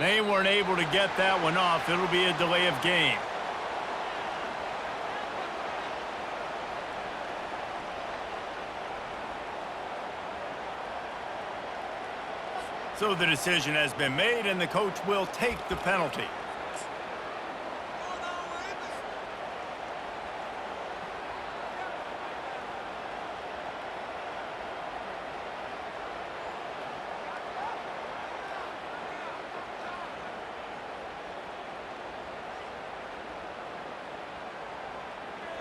They weren't able to get that one off. It'll be a delay of game. So the decision has been made, and the coach will take the penalty.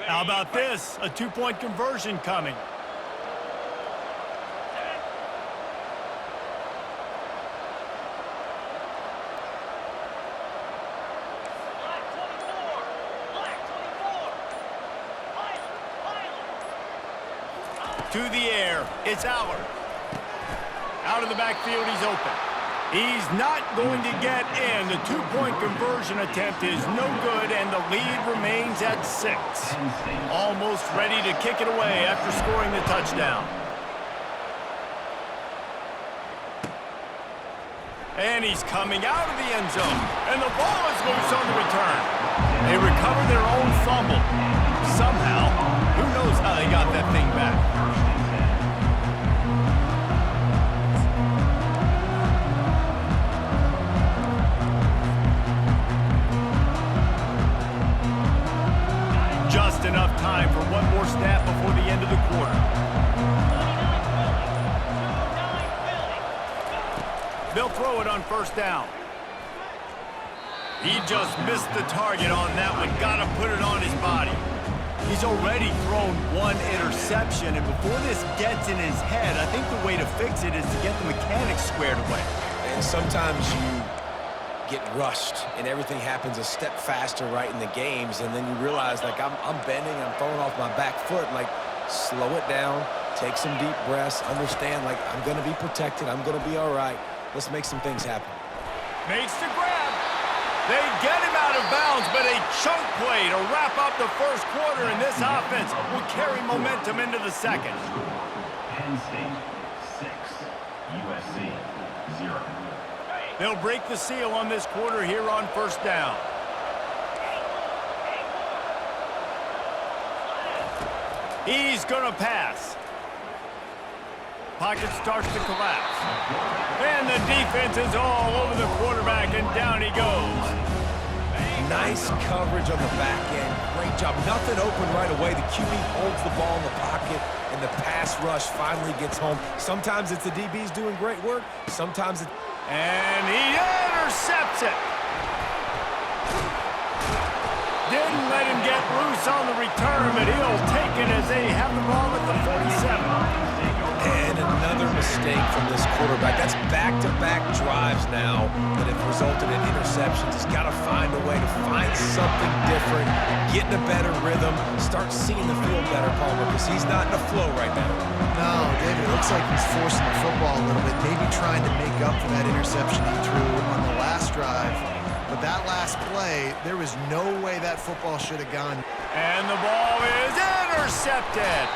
How about this? A two-point conversion coming. To the air. It's out. Out of the backfield, he's open. He's not going to get in. The two-point conversion attempt is no good, and the lead remains at 6. Almost ready to kick it away after scoring the touchdown. And he's coming out of the end zone. And the ball is loose on the return. They recover their own fumble. Somehow, who knows how they got that thing back. Just enough time for one more snap before the end of the quarter. They'll throw it on first down. He just missed the target on that one. Got to put it on his body. He's already thrown one interception, and before this gets in his head, I think the way to fix it is to get the mechanics squared away. And sometimes you get rushed, and everything happens a step faster right in the games, and then you realize, like, I'm bending, I'm throwing off my back foot. Like, slow it down, take some deep breaths, understand, like, I'm going to be protected, I'm going to be all right. Let's make some things happen. Makes the grab. They get him out of bounds, but a chunk play to wrap up the first quarter, and this offense will carry momentum into the second. Penn State 6, USC 0. They'll break the seal on this quarter here on first down. He's going to pass. Pocket starts to collapse. And the defense is all over the quarterback, and down he goes. Nice coverage on the back end. Great job. Nothing open right away. The QB holds the ball in the pocket, and the pass rush finally gets home. Sometimes it's the DBs doing great work. Sometimes it's... And he intercepts it. Didn't let him get loose on the return, but he'll take it as they have the ball at the 47. And another mistake from this quarterback. That's back-to-back drives now that have resulted in interceptions. He's got to find a way to find something different, get in a better rhythm, start seeing the field better, Palmer, because he's not in a flow right now. No, David, it looks like he's forcing the football a little bit, maybe trying to make up for that interception he threw on the last drive. But that last play, there was no way that football should have gone. And the ball is intercepted.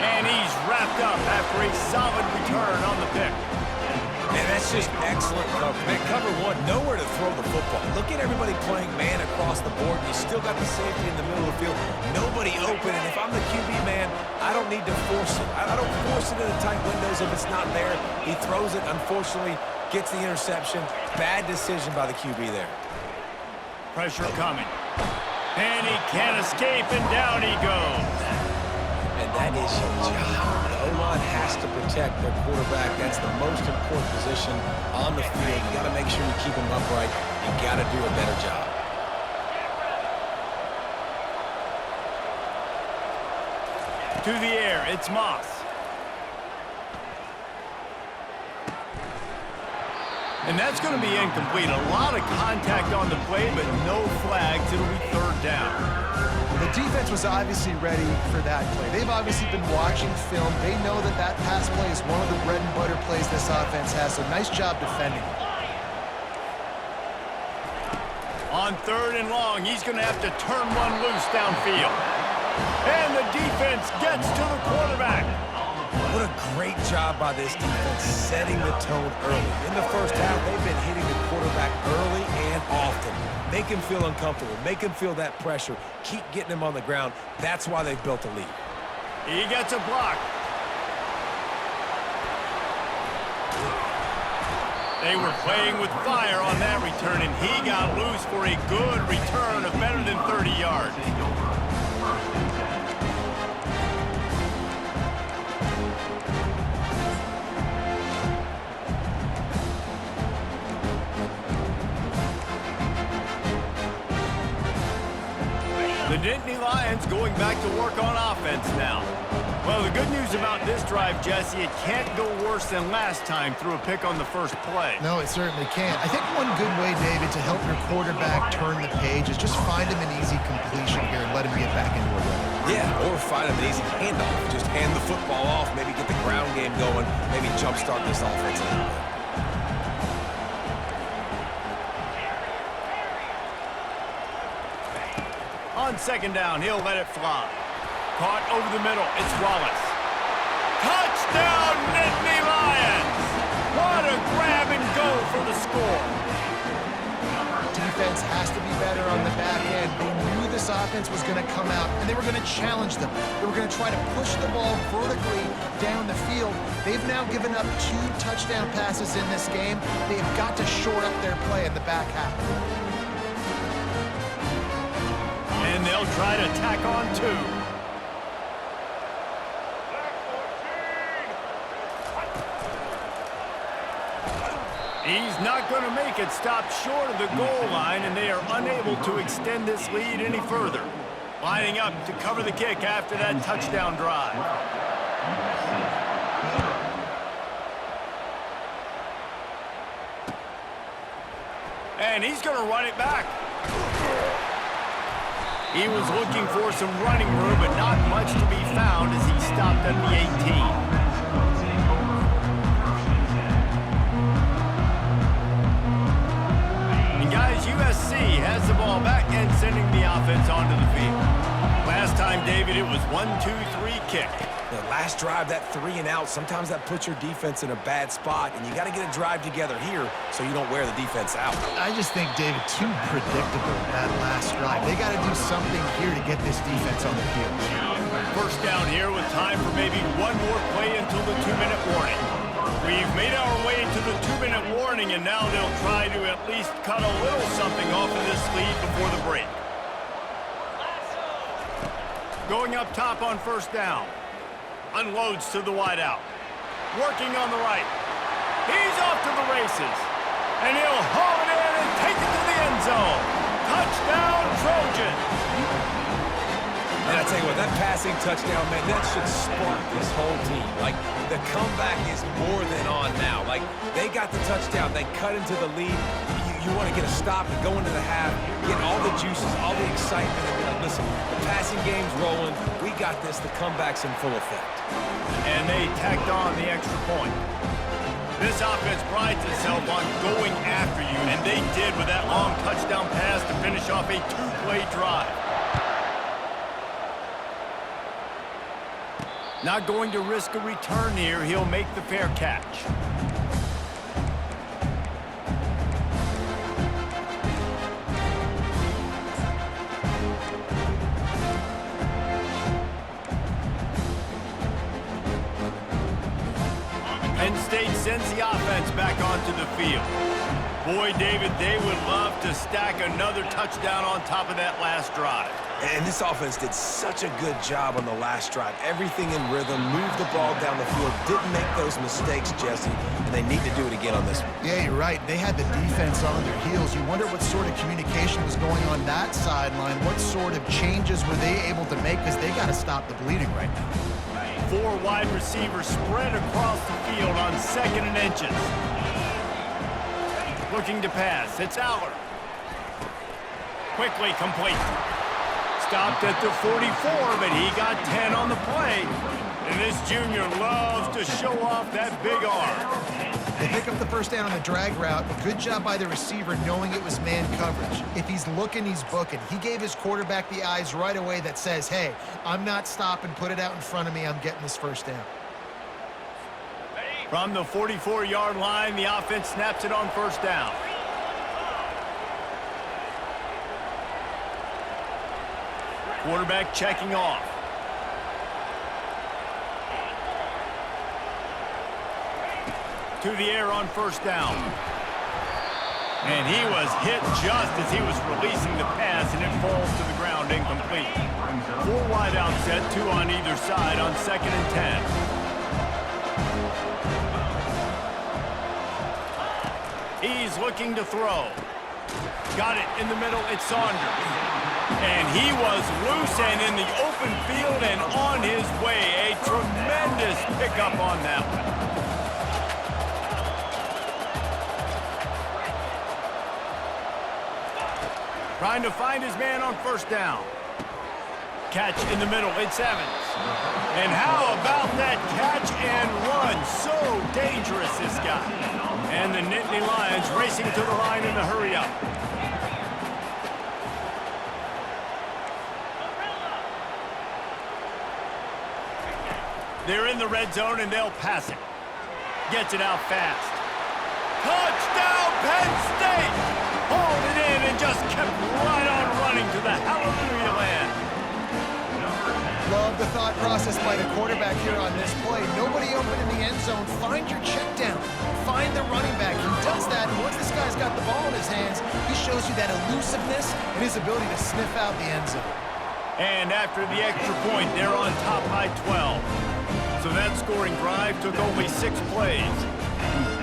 And he's wrapped up after a solid return on the pick. And that's just excellent cover. Man, cover one, nowhere to throw the football. Look at everybody playing man across the board. You still got the safety in the middle of the field. Nobody open, and if I'm the QB man, I don't need to force it. I don't force it into tight windows if it's not there. He throws it, unfortunately, gets the interception. Bad decision by the QB there. Pressure coming. And he can't escape, and down he goes. And that is your job. The O-line has to protect their quarterback. That's the most important position on the field. You got to make sure you keep him upright. You got to do a better job. To the air, it's Moss. And that's going to be incomplete. A lot of contact on the play, but no flags. It'll be third down. The defense was obviously ready for that play. They've obviously been watching film. They know that that pass play is one of the bread and butter plays this offense has, so nice job defending. On third and long, he's going to have to turn one loose downfield. And the defense gets to the quarterback. What a great job by this defense setting the tone early. In the first half, they've been hitting the quarterback early and often. Make him feel uncomfortable. Make him feel that pressure. Keep getting him on the ground. That's why they've built a lead. He gets a block. They were playing with fire on that return, and he got loose for a good return of better than 30 yards. The Nittany Lions going back to work on offense now. Well, the good news about this drive, Jesse, it can't go worse than last time through a pick on the first play. No, it certainly can't. I think one good way, David, to help your quarterback turn the page is just find him an easy completion here and let him get back into a rhythm. Yeah, or find him an easy handoff. Just hand the football off, maybe get the ground game going, maybe jumpstart this offense a little bit. On second down, he'll let it fly. Caught over the middle, it's Wallace. Touchdown, Nittany Lions! What a grab and go for the score. Defense has to be better on the back end. They knew this offense was going to come out, and they were going to challenge them. They were going to try to push the ball vertically down the field. They've now given up 2 touchdown passes in this game. They've got to shore up their play in the back half. And they'll try to tack on 2. He's not going to make it. Stop short of the goal line, and they are unable to extend this lead any further. Lining up to cover the kick after that touchdown drive. And he's going to run it back. He was looking for some running room, but not much to be found as he stopped at the 18. USC has the ball back and sending the offense onto the field. Last time, David, it was 1-2-3 kick. The last drive, that 3 and out, sometimes that puts your defense in a bad spot, and you got to get a drive together here so you don't wear the defense out. I just think, David, too predictable that last drive. They got to do something here to get this defense on the field. First down here with time for maybe one more play until the 2-minute warning. We've made our way to the 2-minute warning, and now they'll try to at least cut a little something off of this lead before the break. Going up top on first down. Unloads to the wideout. Working on the right. He's off to the races. And he'll haul it in and take it to the end zone. Touchdown, Trojans. And I tell you what, that passing touchdown, man, that should spark this whole team. Like, the comeback is more than on now. Like, they got the touchdown. They cut into the lead. You want to get a stop and go into the half, get all the juices, all the excitement, and be like, listen, the passing game's rolling. We got this. The comeback's in full effect. And they tacked on the extra point. This offense prides itself on going after you, and they did with that long touchdown pass to finish off a 2-play drive. Not going to risk a return here. He'll make the fair catch. Penn State sends the offense back onto the field. Boy, David, they would love to stack another touchdown on top of that last drive. And this offense did such a good job on the last drive. Everything in rhythm, moved the ball down the field, didn't make those mistakes, Jesse, and they need to do it again on this one. Yeah, you're right. They had the defense on their heels. You wonder what sort of communication was going on that sideline. What sort of changes were they able to make, because they got to stop the bleeding right now. 4 wide receivers spread across the field on 2nd and inches. Looking to pass. It's Aller. Quickly complete. Stopped at the 44, but he got 10 on the play. And this junior loves to show off that big arm. They pick up the first down on the drag route. A good job by the receiver knowing it was man coverage. If he's looking, he's booking. He gave his quarterback the eyes right away that says, hey, I'm not stopping. Put it out in front of me. I'm getting this first down. From the 44-yard line, the offense snaps it on first down. Quarterback checking off. To the air on first down. And he was hit just as he was releasing the pass, and it falls to the ground incomplete. 4 wide out set, 2 on either side on 2nd and 10. He's looking to throw. Got it in the middle, it's Saunders. And he was loose and in the open field and on his way. A tremendous pickup on that one. Trying to find his man on first down. Catch in the middle, it's Evans. And how about that catch and run? So dangerous, this guy. And the Nittany Lions racing to the line in the hurry up. They're in the red zone and they'll pass it. Gets it out fast. Touchdown, Penn State! Hauled it in and just kept right on running to the hallelujah land. Love the thought process by the quarterback here on this play. Nobody open in the end zone. Find your check down. Find the running back. He does that, and once this guy's got the ball in his hands, he shows you that elusiveness and his ability to sniff out the end zone. And after the extra point, they're on top by 12. So that scoring drive took only 6 plays.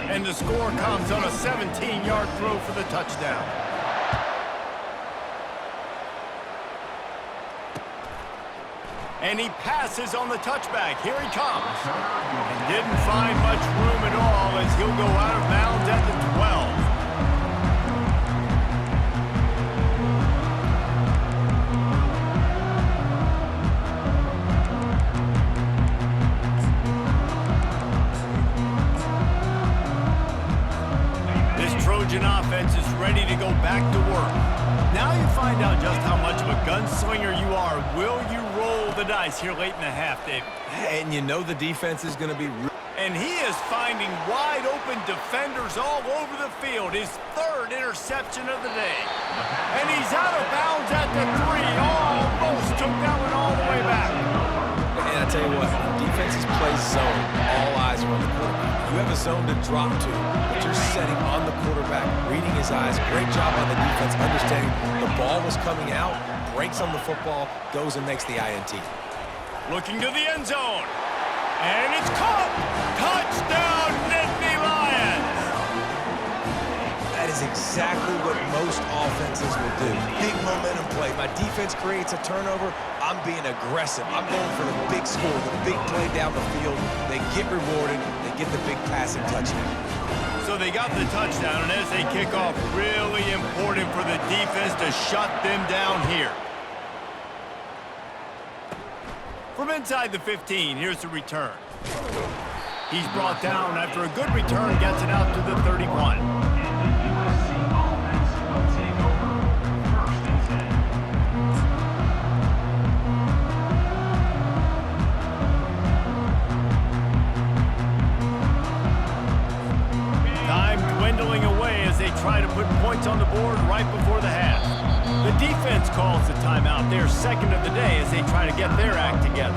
And the score comes on a 17-yard throw for the touchdown. And he passes on the touchback. Here he comes. And didn't find much room at all as he'll go out of bounds at the 12. Trojan offense is ready to go back to work. Now you find out just how much of a gunslinger you are. Will you roll the dice here late in the half, David? And you know the defense is going to be... And he is finding wide open defenders all over the field. His 3rd interception of the day. And he's out of bounds at the 3. Almost took that one all the way back. And I tell you what, defenses play zone. All eyes are on the quarterback. You have a zone to drop to, but you're setting on the quarterback, reading his eyes. Great job on the defense, understanding the ball was coming out, breaks on the football, goes and makes the INT. Looking to the end zone. And it's caught! Touchdown, Nittany Lions! That is exactly what most offenses will do. Big momentum play. My defense creates a turnover. I'm being aggressive. I'm going for the big score, the big play down the field. They get rewarded. They get the big passing touchdown. So they got the touchdown, and as they kick off, really important for the defense to shut them down here. From inside the 15, here's the return. He's brought down after a good return, gets it out to the 31. Try to put points on the board right before the half. The defense calls the timeout. They're 2nd of the day as they try to get their act together.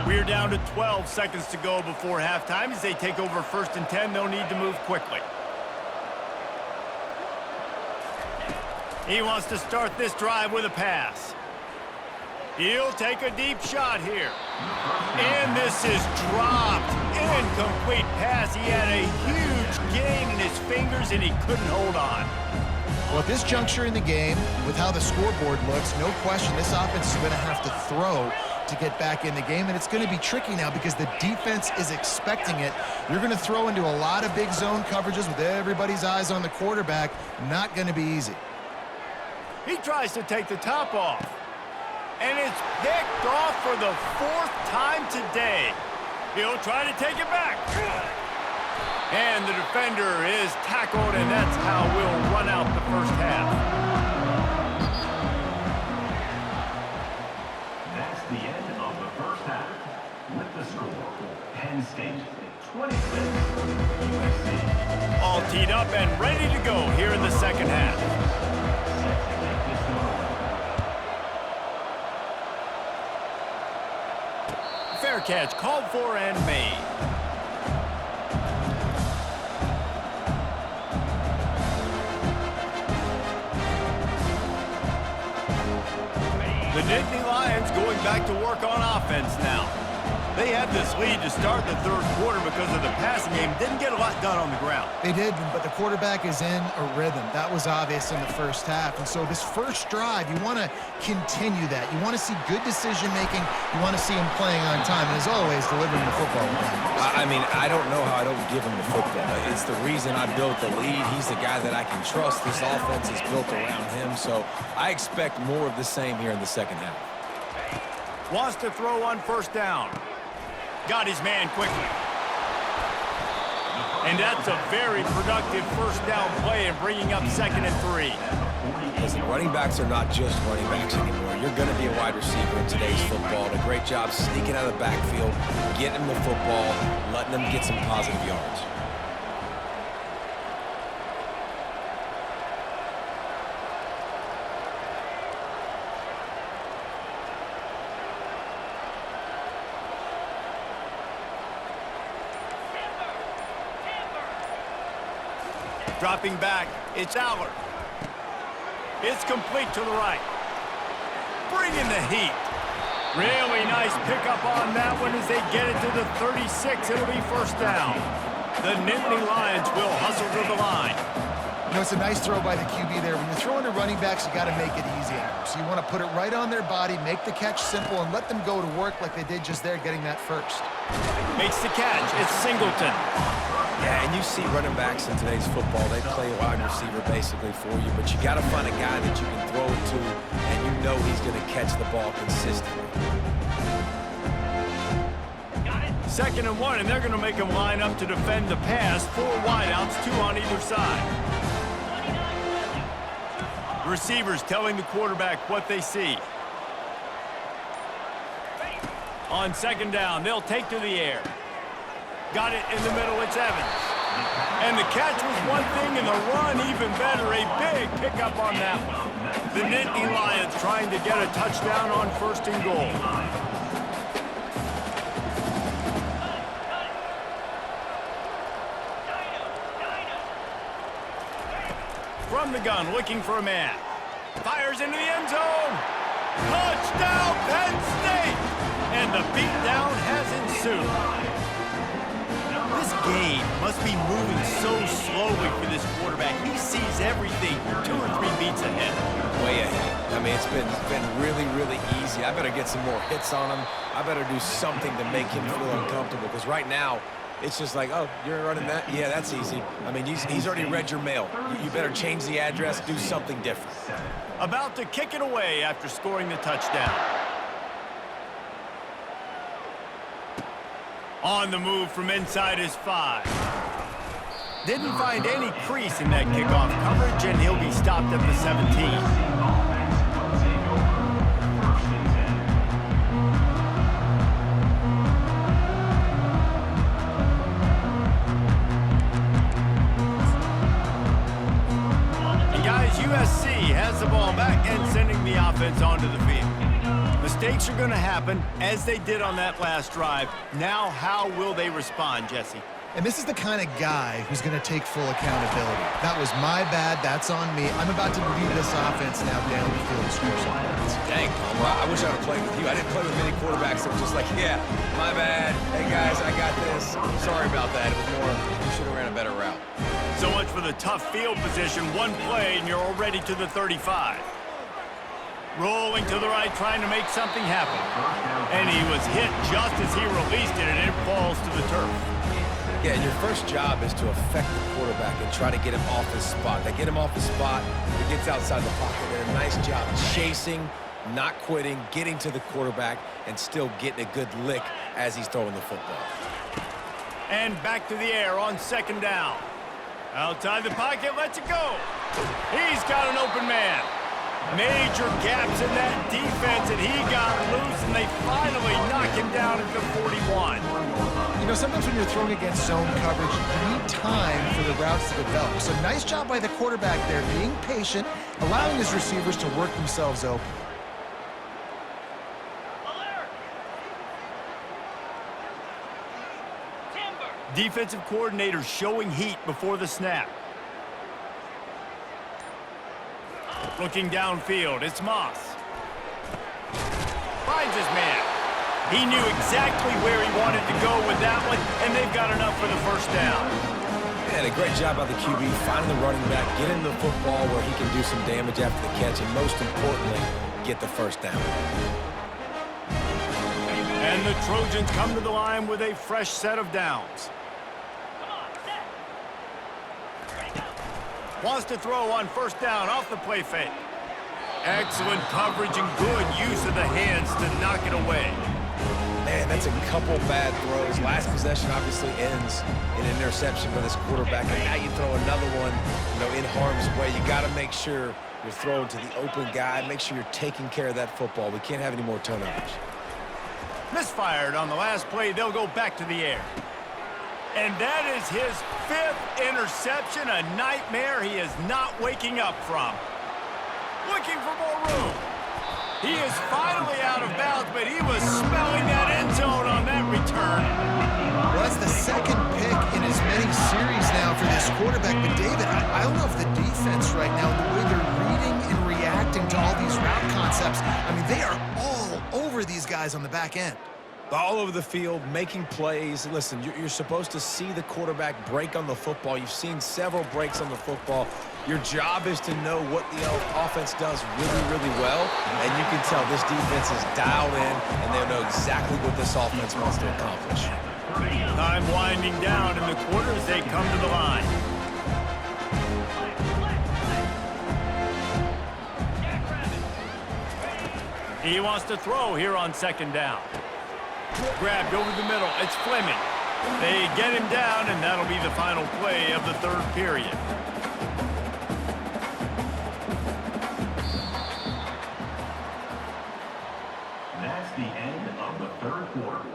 We're down to 12 seconds to go before halftime. As they take over 1st and 10, they'll need to move quickly. He wants to start this drive with a pass. He'll take a deep shot here. And this is dropped. Incomplete pass. He had a huge gain in his fingers, and he couldn't hold on. Well, at this juncture in the game, with how the scoreboard looks, no question this offense is going to have to throw to get back in the game, and it's going to be tricky now because the defense is expecting it. You're going to throw into a lot of big zone coverages with everybody's eyes on the quarterback. Not going to be easy. He tries to take the top off. And it's picked off for the 4th time today. He'll try to take it back. And the defender is tackled, and that's how we'll run out the first half. State, 26, USC. All teed up and ready to go here in the second half. Fair catch called for and made. The Nittany Lions going back to work on offense now. They had this lead to start the third quarter because of the passing game. Didn't get a lot done on the ground. They did, but the quarterback is in a rhythm. That was obvious in the first half. And so this first drive, you want to continue that. You want to see good decision-making. You want to see him playing on time. And as always, delivering the football. I mean, I don't know how I don't give him the football. It's the reason I built the lead. He's the guy that I can trust. This offense is built around him. So I expect more of the same here in the second half. Wants to throw on first down. Got his man quickly. And that's a very productive first down play and bringing up 2nd and 3. Listen, running backs are not just running backs anymore. You're going to be a wide receiver in today's football. And a great job sneaking out of the backfield, getting them the football, letting them get some positive yards. Dropping back, it's Aller. It's complete to the right. Bringing the heat. Really nice pickup on that one as they get it to the 36. It'll be first down. The Nittany Lions will hustle to the line. You know, it's a nice throw by the QB there. When you're throwing to running backs, you got to make it easy on them. So you want to put it right on their body, make the catch simple, and let them go to work like they did just there, getting that first. Makes the catch. It's Singleton. Yeah, and you see running backs in today's football, they play wide receiver basically for you, but you got to find a guy that you can throw it to, and you know he's going to catch the ball consistently. 2nd and 1, and they're going to make them line up to defend the pass. 4 wideouts, 2 on either side. Receivers telling the quarterback what they see. On 2nd down, they'll take to the air. Got it in the middle, it's Evans. And the catch was one thing, and the run even better. A big pickup on that one. The Nittany Lions trying to get a touchdown on 1st and goal. From the gun, looking for a man. Fires into the end zone. Touchdown, Penn State! And the beatdown has ensued. This game must be moving so slowly for this quarterback. He sees everything 2 or 3 beats ahead. Way ahead. I mean, it's been really, really easy. I better get some more hits on him. I better do something to make him feel uncomfortable, because right now, it's just like, oh, you're running that? Yeah, that's easy. I mean, he's already read your mail. You better change the address, do something different. About to kick it away after scoring the touchdown. On the move from inside his 5. Didn't find any crease in that kickoff coverage, and he'll be stopped at the 17. USC has the ball back and sending the offense onto the field. Mistakes are going to happen, as they did on that last drive. Now, how will they respond, Jesse? And this is the kind of guy who's going to take full accountability. That was my bad. That's on me. I'm about to lead this offense now down the field and score some points. Dang, well, I wish I would have played with you. I didn't play with many quarterbacks that were just like, yeah, my bad. Hey, guys, I got this. Sorry about that. It was more, you should have ran a better route. So much for the tough field position. One play, and you're already to the 35. Rolling to the right, trying to make something happen. And he was hit just as he released it, and it falls to the turf. Yeah, your first job is to affect the quarterback and try to get him off his spot. They get him off the spot, he gets outside the pocket. They did a nice job chasing, not quitting, getting to the quarterback, and still getting a good lick as he's throwing the football. And back to the air on 2nd down. Outside the pocket, lets it go. He's got an open man. Major gaps in that defense, and he got loose, and they finally knock him down at the 41. You know, sometimes when you're throwing against zone coverage, you need time for the routes to develop. So nice job by the quarterback there, being patient, allowing his receivers to work themselves open. Defensive coordinator showing heat before the snap. Looking downfield, it's Moss. Finds his man. He knew exactly where he wanted to go with that one, and they've got enough for the first down. And a great job by the QB, finding the running back, getting the football where he can do some damage after the catch, and most importantly, get the first down. And the Trojans come to the line with a fresh set of downs. Wants to throw on first down off the play fake. Excellent coverage and good use of the hands to knock it away. Man, that's a couple bad throws. Last possession obviously ends in an interception by this quarterback, and now you throw another one, in harm's way. You got to make sure you're throwing to the open guy. Make sure you're taking care of that football. We can't have any more turnovers. Misfired on the last play. They'll go back to the air. And that is his 5th interception, a nightmare he is not waking up from. Looking for more room. He is finally out of bounds, but he was smelling that end zone on that return. Well, that's the second pick in as many series now for this quarterback. But, David, I don't know if the defense right now, the way they're reading and reacting to all these route concepts, I mean, they are all over these guys on the back end. All over the field, making plays. Listen, you're supposed to see the quarterback break on the football. You've seen several breaks on the football. Your job is to know what the offense does really, really well. And you can tell this defense is dialed in, and they know exactly what this offense wants to accomplish. Time winding down in the quarter as they come to the line. He wants to throw here on second down. Grabbed over the middle. It's Fleming. They get him down, and that'll be the final play of the third period. That's the end of the third quarter.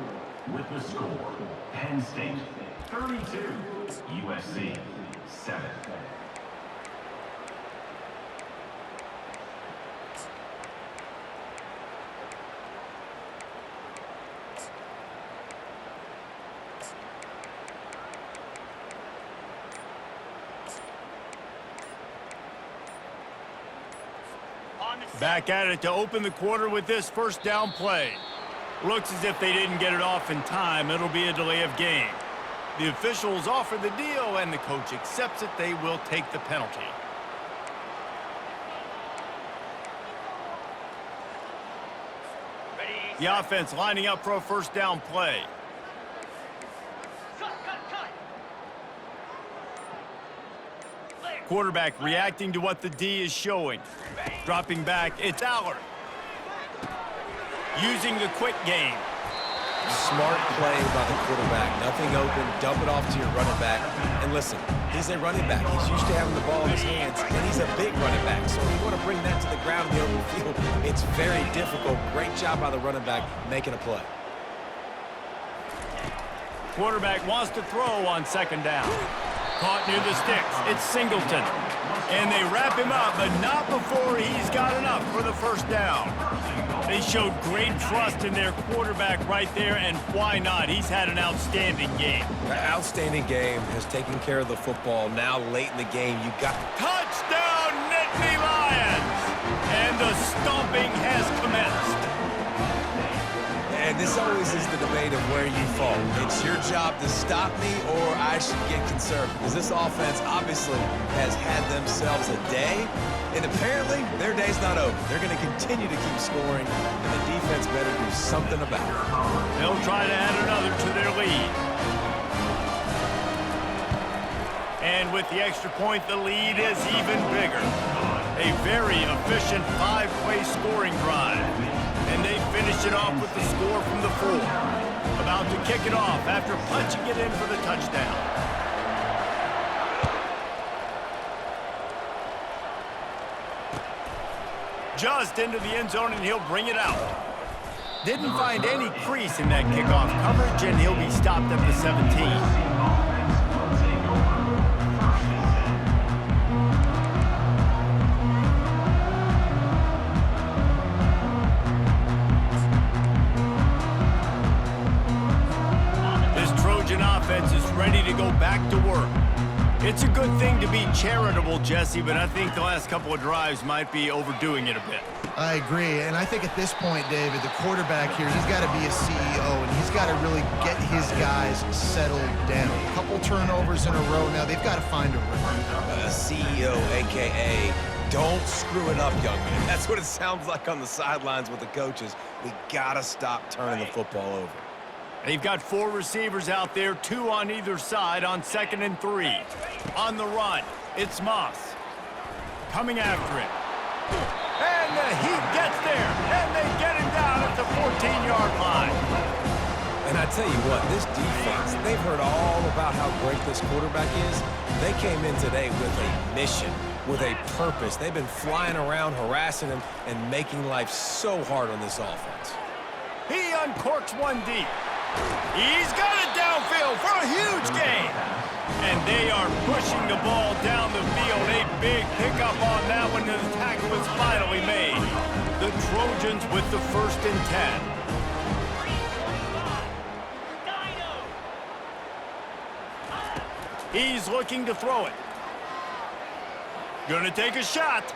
With the score, Penn State 32, USC 7. Back at it to open the quarter with this first down play. Looks as if they didn't get it off in time. It'll be a delay of game. The officials offer the deal, and the coach accepts it. They will take the penalty. The offense lining up for a first down play. Quarterback reacting to what the D is showing. Dropping back, it's Allard. Using the quick game. Smart play by the quarterback. Nothing open. Dump it off to your running back. And listen, he's a running back. He's used to having the ball in his hands, and he's a big running back. So if you want to bring that to the ground in the open field, it's very difficult. Great job by the running back making a play. Quarterback wants to throw on second down. Caught near the sticks. It's Singleton. And they wrap him up, but not before he's got enough for the first down. They showed great trust in their quarterback right there, and why not? He's had an outstanding game. An outstanding game, has taken care of the football. Now late in the game, you got... Touchdown, Nittany Lions! And the stomping has commenced. And this always is the debate of where you fall. It's your job to stop me, or I should get conservative. Because this offense obviously has had themselves a day, and apparently their day's not over. They're going to continue to keep scoring, and the defense better do something about it. They'll try to add another to their lead. And with the extra point, the lead is even bigger. A very efficient 5-play scoring drive. And they finish it off with the score from the 4. About to kick it off after punching it in for the touchdown. Just into the end zone, and he'll bring it out. Didn't find any crease in that kickoff coverage, and he'll be stopped at the 17. Offense is ready to go back to work. It's a good thing to be charitable, Jesse, but I think the last couple of drives might be overdoing it a bit. I agree, and I think at this point, David, the quarterback here, he's got to be a CEO, and he's got to really get his guys settled down. A couple turnovers in a row now. They've got to find a rhythm. A CEO, a.k.a. don't screw it up, young man. That's what it sounds like on the sidelines with the coaches. We got to stop turning the football over. They've got 4 receivers out there, 2 on either side on 2nd and 3. On the run, it's Moss. Coming after it. And he gets there, and they get him down at the 14-yard line. And I tell you what, this defense, they've heard all about how great this quarterback is. They came in today with a mission, with a purpose. They've been flying around, harassing him, and making life so hard on this offense. He uncorks one deep. He's got it downfield for a huge gain. And they are pushing the ball down the field. A big pickup on that one, and the tackle is finally made. The Trojans with the 1st and 10. He's looking to throw it. Gonna take a shot.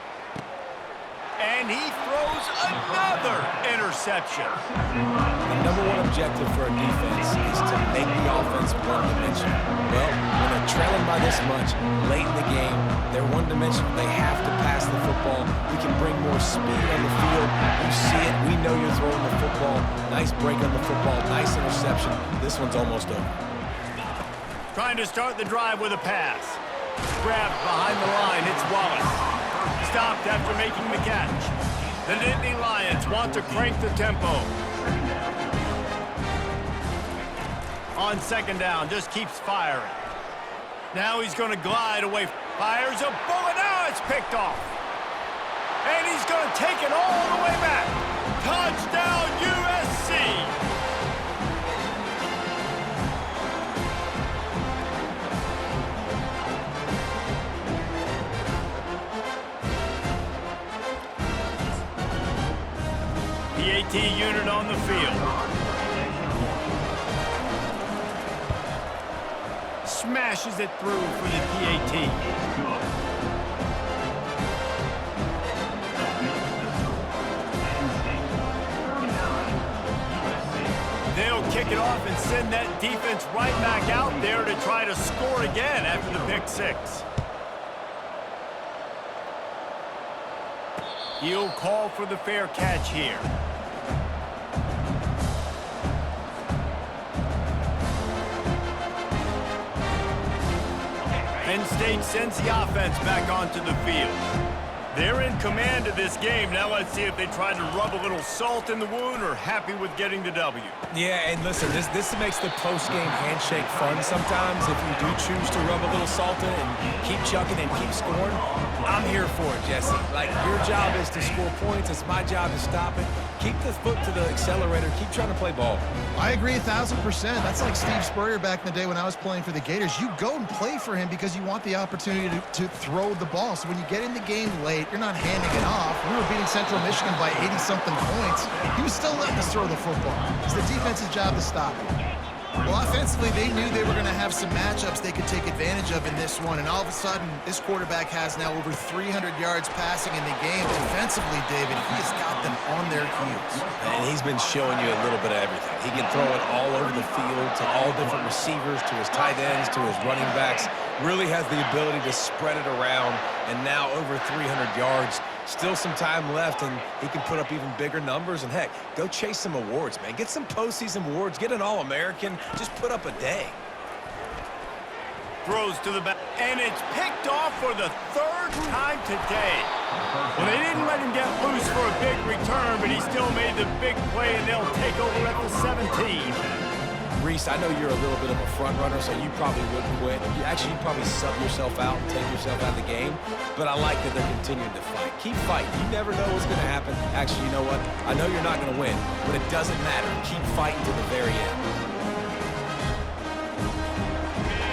And he throws another interception. The number one objective for a defense is to make the offense one-dimensional. Well, when they're trailing by this much, late in the game, they're one-dimensional. They have to pass the football. We can bring more speed on the field. You see it. We know you're throwing the football. Nice break on the football. Nice interception. This one's almost over. Trying to start the drive with a pass. Grabbed behind the line. It's Wallace. Stopped after making the catch. The Nittany Lions want to crank the tempo. On 2nd down, just keeps firing. Now he's going to glide away. Fires a bullet. Now it's picked off. And he's going to take it all the way back. Touchdown, USC. PAT unit on the field. Smashes it through for the PAT. They'll kick it off and send that defense right back out there to try to score again after the pick 6. He'll call for the fair catch here. Penn State sends the offense back onto the field. They're in command of this game. Now let's see if they try to rub a little salt in the wound or happy with getting the W. Yeah, and listen, this makes the post-game handshake fun sometimes. If you do choose to rub a little salt in and keep chucking and keep scoring, I'm here for it, Jesse. Like, your job is to score points. It's my job to stop it. Keep the foot to the accelerator. Keep trying to play ball. I agree 1,000%. That's like Steve Spurrier back in the day when I was playing for the Gators. You go and play for him because you want the opportunity to throw the ball. So when you get in the game late, you're not handing it off. We were beating Central Michigan by 80-something points. He was still letting us throw the football. It's the defense's job to stop it. Well, offensively, they knew they were going to have some matchups they could take advantage of in this one, and all of a sudden, this quarterback has now over 300 yards passing in the game. Defensively, David, he has got them on their heels. And he's been showing you a little bit of everything. He can throw it all over the field to all different receivers, to his tight ends, to his running backs. Really has the ability to spread it around, and now over 300 yards. Still some time left, and he can put up even bigger numbers. And, heck, go chase some awards, man. Get some postseason awards. Get an All-American. Just put up a day. Throws to the back, and it's picked off for the 3rd time today. Well, they didn't let him get loose for a big return, but he still made the big play, and they'll take over at the 17. Reese, I know you're a little bit of a front runner, so you probably wouldn't quit. You'd probably sub yourself out and take yourself out of the game. But I like that they're continuing to fight. Keep fighting. You never know what's going to happen. Actually, you know what? I know you're not going to win, but it doesn't matter. Keep fighting to the very end.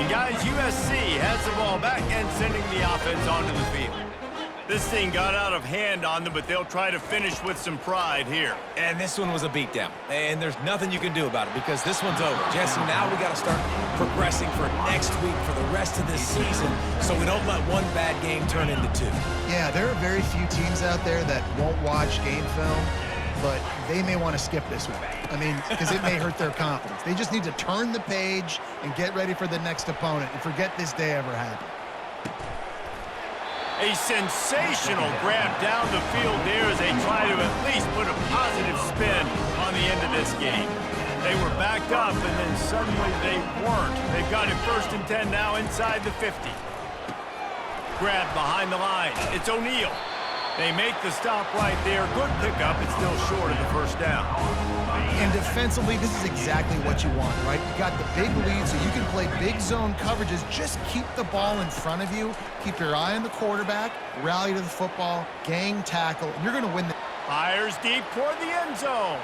And guys, USC has the ball back and sending the offense onto the field. This thing got out of hand on them, but they'll try to finish with some pride here. And this one was a beatdown. And there's nothing you can do about it because this one's over. Jesse, now we got to start progressing for next week for the rest of this season so we don't let one bad game turn into two. Yeah, there are very few teams out there that won't watch game film, but they may want to skip this one. I mean, because it may hurt their confidence. They just need to turn the page and get ready for the next opponent and forget this day ever happened. A sensational grab down the field there as they try to at least put a positive spin on the end of this game. They were backed up, and then suddenly they weren't. They've got it 1st and 10 now inside the 50. Grab behind the line. It's O'Neal. They make the stop right there. Good pickup. It's still short of the first down. And defensively, this is exactly what you want, right? You got the big lead, so you can play big zone coverages. Just keep the ball in front of you. Keep your eye on the quarterback. Rally to the football. Gang tackle. And you're going to win. Fires deep toward the end zone.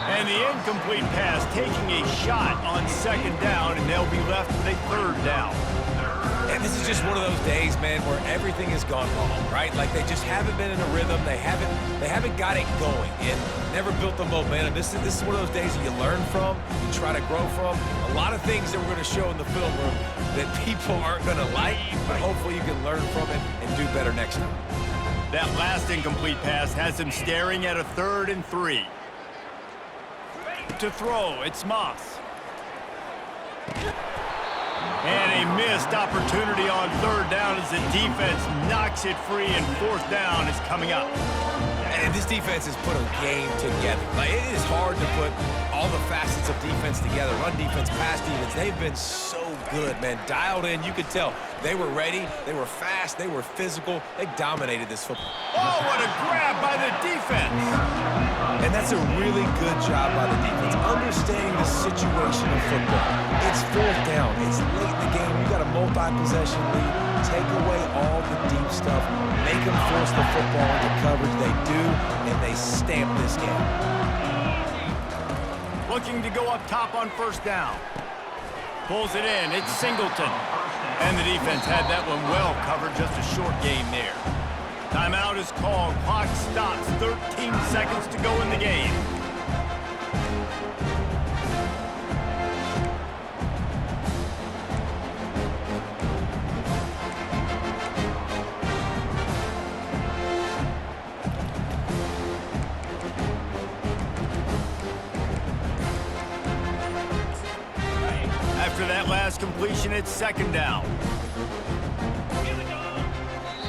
And the incomplete pass taking a shot on 2nd down, and they'll be left with a 3rd down. And this is just one of those days, man, where everything has gone wrong, right? Like they just haven't been in a rhythm. They haven't got it going and never built the momentum. This is one of those days that you learn from, you try to grow from. A lot of things that we're going to show in the film room that people aren't going to like, but hopefully you can learn from it and do better next time. That last incomplete pass has him staring at a 3rd and 3. To throw, it's Moss. And a missed opportunity on 3rd down as the defense knocks it free, and 4th down is coming up. And this defense has put a game together. Like, it is hard to put all the facets of defense together. Run defense, pass defense. They've been so good, man. Dialed in. You could tell they were ready. They were fast. They were physical. They dominated this football. Oh, what a grab by the defense. And that's a really good job by the defense, understanding the situation of football. It's 4th down. It's late in the game. You got a multi-possession lead. Take away all the deep stuff. Make them force the football into coverage. They do, and they stamp this game. Looking to go up top on 1st down. Pulls it in. It's Singleton. And the defense had that one well covered. Just a short game there. Timeout is called. Clock stops. 13 seconds to go in the game. After that last completion, it's 2nd down.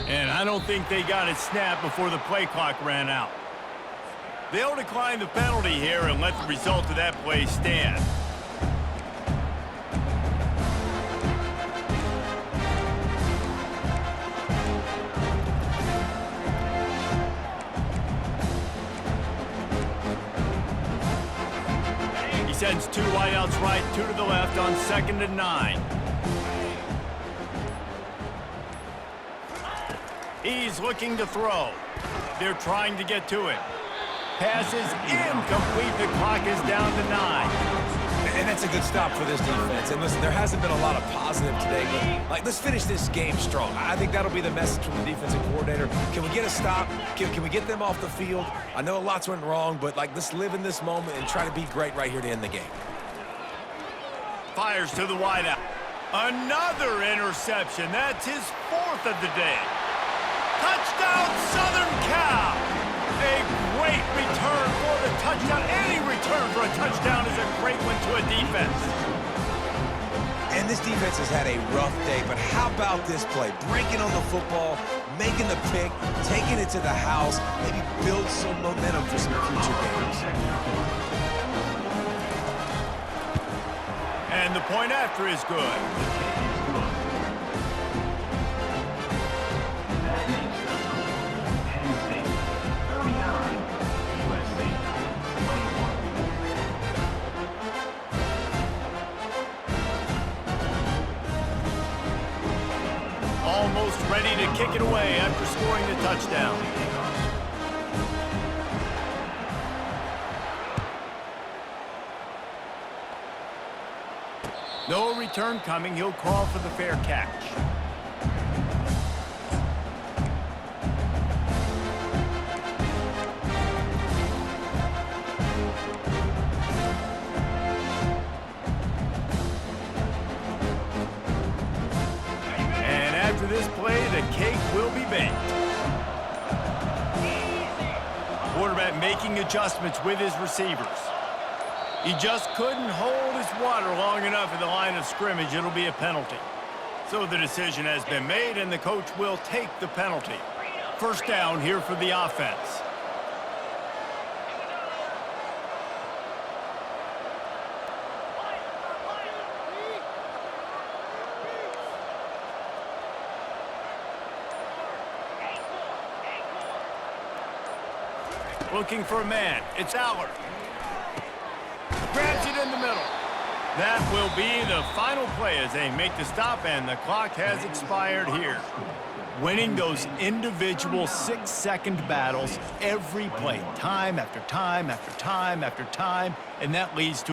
And I don't think they got it snapped before the play clock ran out. They'll decline the penalty here and let the result of that play stand. He sends 2 wideouts right, 2 to the left on 2nd and 9. He's looking to throw. They're trying to get to it. Pass is incomplete. The clock is down to 9. And that's a good stop for this defense. And listen, there hasn't been a lot of positive today, but like, let's finish this game strong. I think that'll be the message from the defensive coordinator. Can we get a stop? Can we get them off the field? I know lots went wrong, but like, let's live in this moment and try to be great right here to end the game. Fires to the wideout. Another interception. That's his 4th of the day. Touchdown, Southern Cal! A great return for the touchdown. Any return for a touchdown is a great one to a defense. And this defense has had a rough day, but how about this play? Breaking on the football, making the pick, taking it to the house, maybe build some momentum for some future games. And the point after is good. almost ready to kick it away after scoring the touchdown. No return coming. He'll call for the fair catch. And after this play, the cake will be baked. Quarterback making adjustments with his receivers. He just couldn't hold his water long enough in the line of scrimmage. It'll be a penalty. So the decision has been made, and the coach will take the penalty. First down here for the offense. Looking for a man. It's Allard. Grabs it in the middle. That will be the final play as they make the stop, and the clock has expired here. Winning those individual 6-second battles every play, time after time after time after time, and that leads to